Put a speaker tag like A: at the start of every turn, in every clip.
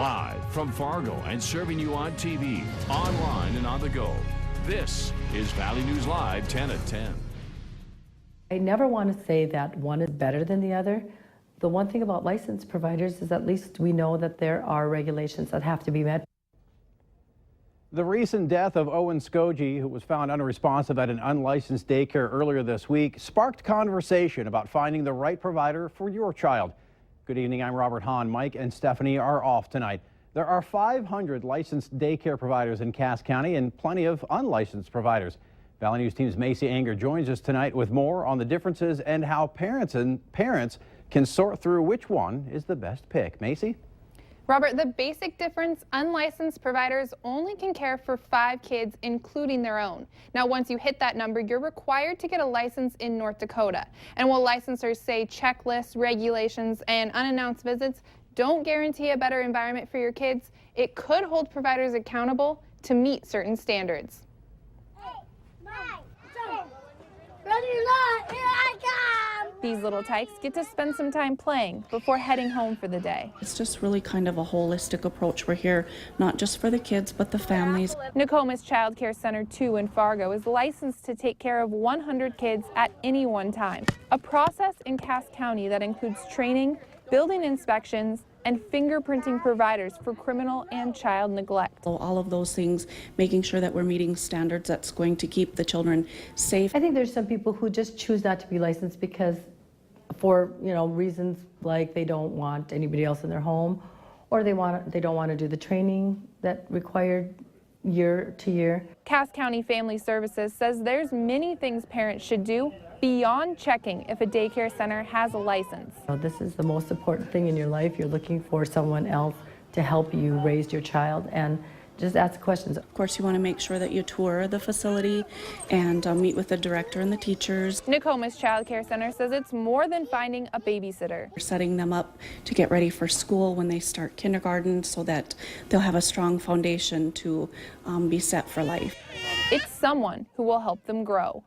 A: Live from Fargo and serving you on TV, online, and on the go. This is Valley News Live 10 at 10.
B: I never want to say that one is better than the other. The one thing about licensed providers is at least we know that there are regulations that have to be met.
C: The recent death of Owen Skoji, who was found unresponsive at an unlicensed daycare earlier this week, sparked conversation about finding the right provider for your child. Good evening, I'm Robert Hahn. Mike and Stephanie are off tonight. There are 500 licensed daycare providers in Cass County and plenty of unlicensed providers. Valley News Team's Macy Anger joins us tonight with more on the differences and how parents can sort through which one is the best pick. Macy?
D: Robert, the basic difference, unlicensed providers only can care for 5 kids, including their own. Now, once you hit that number, you're required to get a license in North Dakota. And while licensors say checklists, regulations, and unannounced visits don't guarantee a better environment for your kids, it could hold providers accountable to meet certain standards. These little tykes get to spend some time playing before heading home for the day.
E: It's just really kind of a holistic approach. We're here not just for the kids, but the families.
D: Nokomis Child Care Center 2 in Fargo is licensed to take care of 100 kids at any one time. A process in Cass County that includes training, building inspections, and fingerprinting providers for criminal and child neglect.
E: So all of those things, making sure that we're meeting standards that's going to keep the children safe.
B: I think there's some people who just choose not to be licensed because for reasons like they don't want anybody else in their home, or they don't want to do the training that required year to year.
D: Cass County Family Services says there's many things parents should do beyond checking if a daycare center has a license.
B: This is the most important thing in your life. You're looking for someone else to help you raise your child, and just ask questions.
E: Of course, you want to make sure that you tour the facility and meet with the director and the teachers.
D: Nokomis Child Care Center says it's more than finding a babysitter.
E: We're setting them up to get ready for school when they start kindergarten so that they'll have a strong foundation to be set for life.
D: It's someone who will help them grow.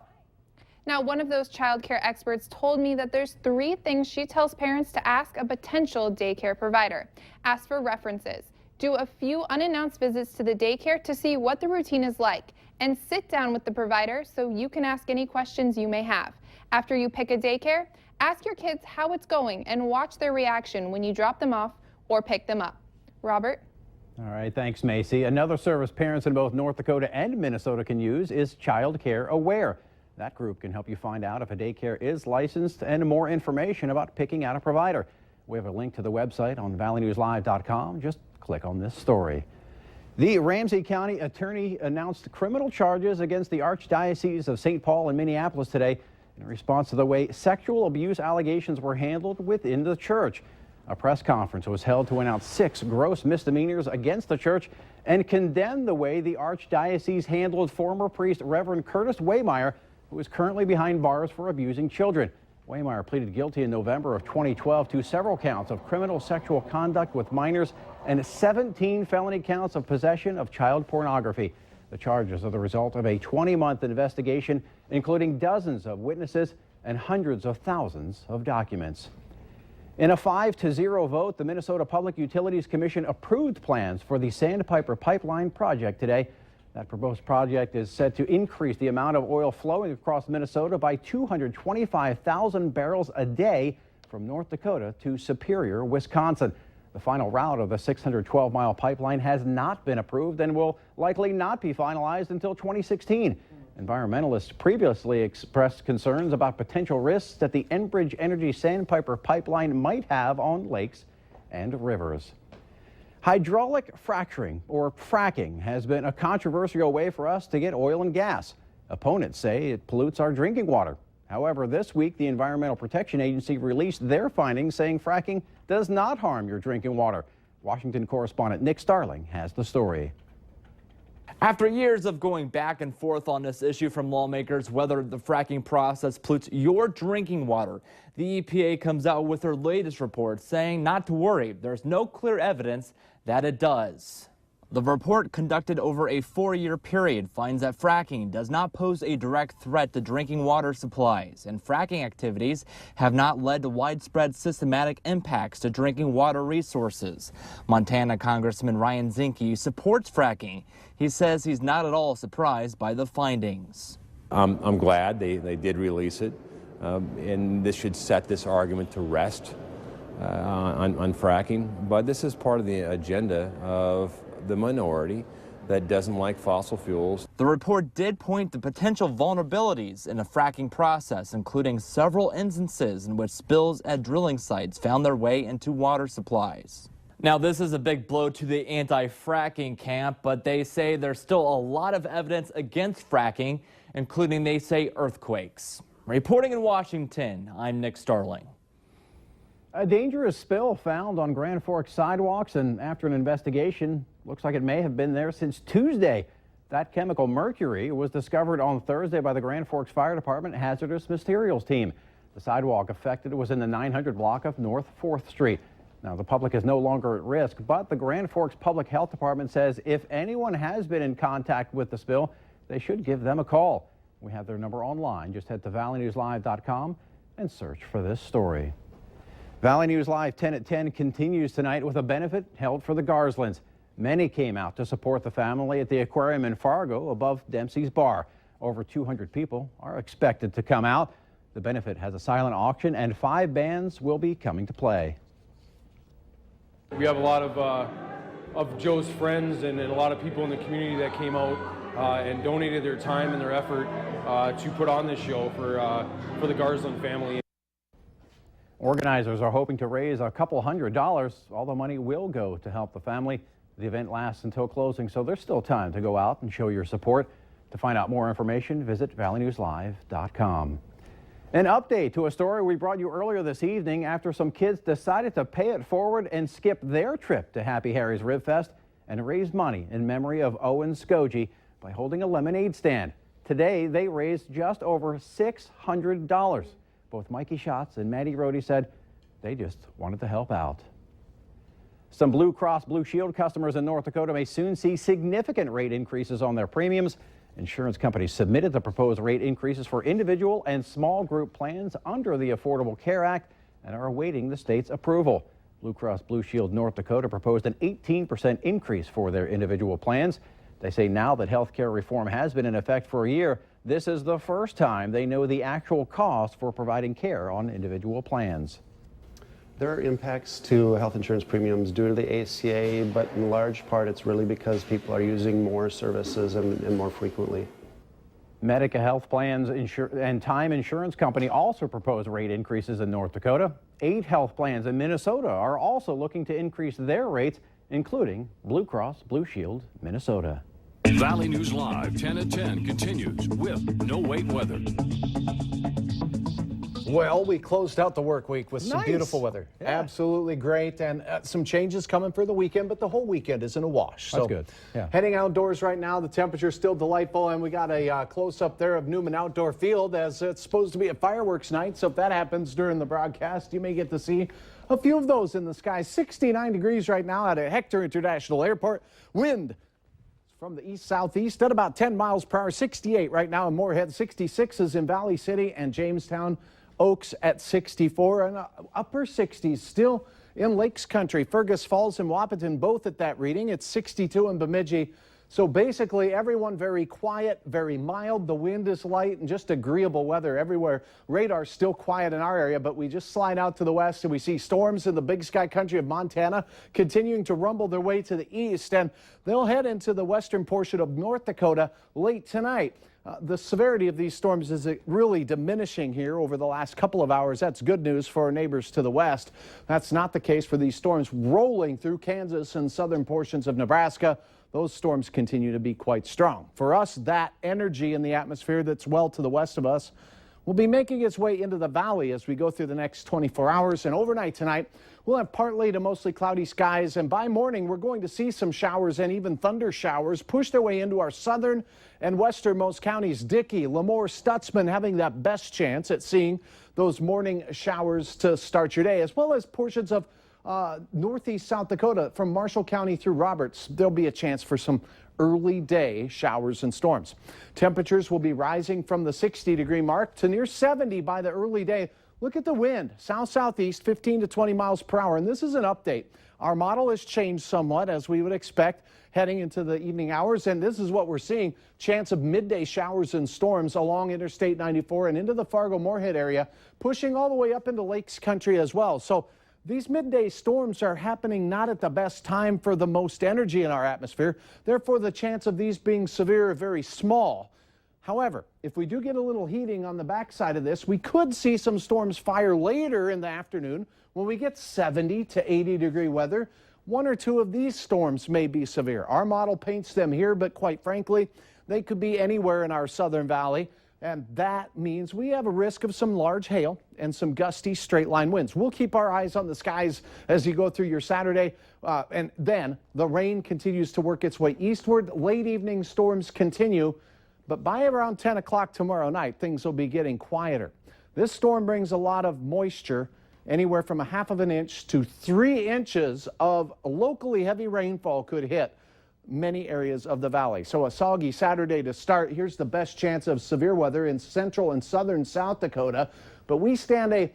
D: Now, one of those child care experts told me that there's 3 things she tells parents to ask a potential daycare provider. Ask for references. Do a few unannounced visits to the daycare to see what the routine is like, and sit down with the provider so you can ask any questions you may have. After you pick a daycare, ask your kids how it's going and watch their reaction when you drop them off or pick them up. Robert?
C: All right, thanks, Macy. Another service parents in both North Dakota and Minnesota can use is Child Care Aware. That group can help you find out if a daycare is licensed and more information about picking out a provider. We have a link to the website on valleynewslive.com. Just click on this story. The Ramsey County attorney announced criminal charges against the Archdiocese of St. Paul and Minneapolis today in response to the way sexual abuse allegations were handled within the church. A press conference was held to announce 6 gross misdemeanors against the church and condemn the way the Archdiocese handled former priest Reverend Curtis Waymeyer, who is currently behind bars for abusing children. Waymeyer pleaded guilty in November of 2012 to several counts of criminal sexual conduct with minors and 17 felony counts of possession of child pornography. The charges are the result of a 20-month investigation, including dozens of witnesses and hundreds of thousands of documents. In a 5-0 vote, the Minnesota Public Utilities Commission approved plans for the Sandpiper Pipeline project today. That proposed project is set to increase the amount of oil flowing across Minnesota by 225,000 barrels a day from North Dakota to Superior, Wisconsin. The final route of the 612-mile pipeline has not been approved and will likely not be finalized until 2016. Environmentalists previously expressed concerns about potential risks that the Enbridge Energy Sandpiper pipeline might have on lakes and rivers. Hydraulic fracturing, or fracking, has been a controversial way for us to get oil and gas. Opponents say it pollutes our drinking water. However, this week, the Environmental Protection Agency released their findings saying fracking does not harm your drinking water. Washington correspondent Nick Starling has the story.
F: After years of going back and forth on this issue from lawmakers, whether the fracking process pollutes your drinking water, the EPA comes out with their latest report saying not to worry. There's no clear evidence that it does. The report, conducted over a 4-year period, finds that fracking does not pose a direct threat to drinking water supplies, and fracking activities have not led to widespread systematic impacts to drinking water resources. Montana Congressman Ryan Zinke supports fracking. He says he's not at all surprised by the findings.
G: I'm glad they did release it, and this should set this argument to rest on fracking. But this is part of the agenda of the minority that doesn't like fossil fuels.
F: The report did point to potential vulnerabilities in the fracking process, including several instances in which spills at drilling sites found their way into water supplies. Now, this is a big blow to the anti-fracking camp, but they say there's still a lot of evidence against fracking, including, they say, earthquakes. Reporting in Washington, I'm Nick Starling.
C: A dangerous spill found on Grand Forks sidewalks, and after an investigation, looks like it may have been there since Tuesday. That chemical mercury was discovered on Thursday by the Grand Forks Fire Department Hazardous Materials team. The sidewalk affected was in the 900 block of North 4th Street. Now, the public is no longer at risk, but the Grand Forks Public Health Department says if anyone has been in contact with the spill, they should give them a call. We have their number online. Just head to valleynewslive.com and search for this story. Valley News Live 10 at 10 continues tonight with a benefit held for the Garslands. Many came out to support the family at the aquarium in Fargo above Dempsey's Bar. Over 200 people are expected to come out. The benefit has a silent auction and 5 bands will be coming to play.
H: We have a lot of Joe's friends and a lot of people in the community that came out and donated their time and their effort to put on this show for the Garsland family.
C: Organizers are hoping to raise a couple $100. All the money will go to help the family. The event lasts until closing, so there's still time to go out and show your support. To find out more information, visit valleynewslive.com. An update to a story we brought you earlier this evening after some kids decided to pay it forward and skip their trip to Happy Harry's Rib Fest and raise money in memory of Owen Skoji by holding a lemonade stand. Today, they raised just over $600. Both Mikey Schatz and Maddie Rohde said they just wanted to help out. Some Blue Cross Blue Shield customers in North Dakota may soon see significant rate increases on their premiums. Insurance companies submitted the proposed rate increases for individual and small group plans under the Affordable Care Act and are awaiting the state's approval. Blue Cross Blue Shield North Dakota proposed an 18% increase for their individual plans. They say now that health care reform has been in effect for a year, this is the first time they know the actual cost for providing care on individual plans.
I: There are impacts to health insurance premiums due to the ACA, but in large part it's really because people are using more services and more frequently.
C: Medica Health Plans and Time Insurance Company also proposed rate increases in North Dakota. 8 health plans in Minnesota are also looking to increase their rates, including Blue Cross Blue Shield Minnesota.
A: Valley News Live 10 at 10 continues with no wait weather.
J: Well, we closed out the work week with some beautiful weather. Yeah. Absolutely great, and some changes coming for the weekend, but the whole weekend is in a wash.
C: That's good. Yeah.
J: Heading outdoors right now, the temperature's still delightful, and we got a close-up there of Newman Outdoor Field as it's supposed to be a fireworks night, so if that happens during the broadcast, you may get to see a few of those in the sky. 69 degrees right now at Hector International Airport. Wind from the east-southeast at about 10 miles per hour. 68 right now in Moorhead. 66 is in Valley City and Jamestown. Oaks at 64 and upper 60s still in Lakes Country. Fergus Falls and Wahpeton both at that reading. It's 62 in Bemidji. So basically everyone very quiet, very mild. The wind is light and just agreeable weather everywhere. Radar's still quiet in our area, but we just slide out to the west and we see storms in the Big Sky country of Montana continuing to rumble their way to the east, and they'll head into the western portion of North Dakota late tonight. The severity of these storms is really diminishing here over the last couple of hours. That's good news for our neighbors to the west. That's not the case for these storms rolling through Kansas and southern portions of Nebraska. Those storms continue to be quite strong. For us, that energy in the atmosphere that's well to the west of us will be making its way into the valley as we go through the next 24 hours. And overnight tonight, we'll have partly to mostly cloudy skies. And by morning, we're going to see some showers and even thunder showers push their way into our southern and westernmost counties. Dickey, Lemoore, Stutzman having that best chance at seeing those morning showers to start your day, as well as portions of northeast South Dakota from Marshall County through Roberts, there'll be a chance for some early day showers and storms. Temperatures will be rising from the 60-degree mark to near 70 by the early day. Look at the wind, south-southeast, 15 to 20 miles per hour. And this is an update. Our model has changed somewhat, as we would expect, heading into the evening hours. And this is what we're seeing. Chance of midday showers and storms along Interstate 94 and into the Fargo-Moorhead area, pushing all the way up into Lakes Country as well. So these midday storms are happening not at the best time for the most energy in our atmosphere. Therefore, the chance of these being severe are very small. However, if we do get a little heating on the backside of this, we could see some storms fire later in the afternoon when we get 70 to 80-degree weather. One or two of these storms may be severe. Our model paints them here, but quite frankly, they could be anywhere in our southern valley. And that means we have a risk of some large hail and some gusty straight-line winds. We'll keep our eyes on the skies as you go through your Saturday. And then the rain continues to work its way eastward. Late evening storms continue. But by around 10 o'clock tomorrow night, things will be getting quieter. This storm brings a lot of moisture, anywhere from 1/2 inch to 3 inches of locally heavy rainfall could hit many areas of the valley. So a soggy Saturday to start. Here's the best chance of severe weather in central and southern South Dakota. But we stand a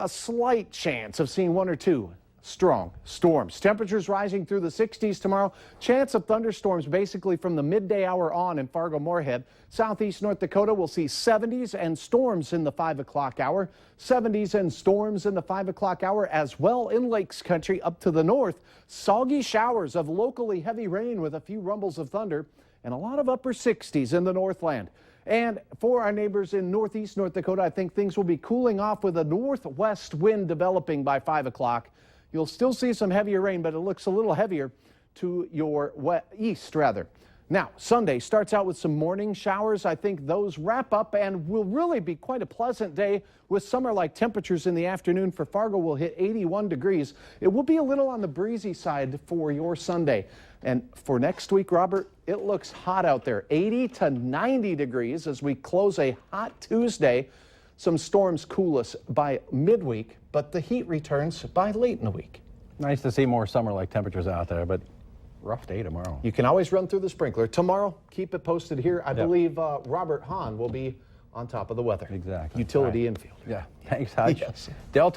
J: slight chance of seeing 1 or 2 strong storms. Temperatures rising through the 60s tomorrow. Chance of thunderstorms basically from the midday hour on in Fargo-Moorhead. Southeast North Dakota will see 70s and storms in the 5 o'clock hour. 70s and storms in the 5 o'clock hour as well in Lakes Country up to the north. Soggy showers of locally heavy rain with a few rumbles of thunder and a lot of upper 60s in the Northland. And for our neighbors in northeast North Dakota, I think things will be cooling off with a northwest wind developing by 5 o'clock. You'll still see some heavier rain, but it looks a little heavier to your east, rather. Now, Sunday starts out with some morning showers. I think those wrap up and will really be quite a pleasant day with summer-like temperatures in the afternoon. For Fargo, will hit 81 degrees. It will be a little on the breezy side for your Sunday. And for next week, Robert, it looks hot out there. 80 to 90 degrees as we close a hot Tuesday. Some storms cool us by midweek, but the heat returns by late in the week.
C: Nice to see more summer-like temperatures out there, but rough day tomorrow.
J: You can always run through the sprinkler. Tomorrow, keep it posted here. I believe Robert Hahn will be on top of the weather.
C: Exactly.
J: Utility infield.
C: Yeah. Thanks, Hutch.
J: Yes.
C: Delta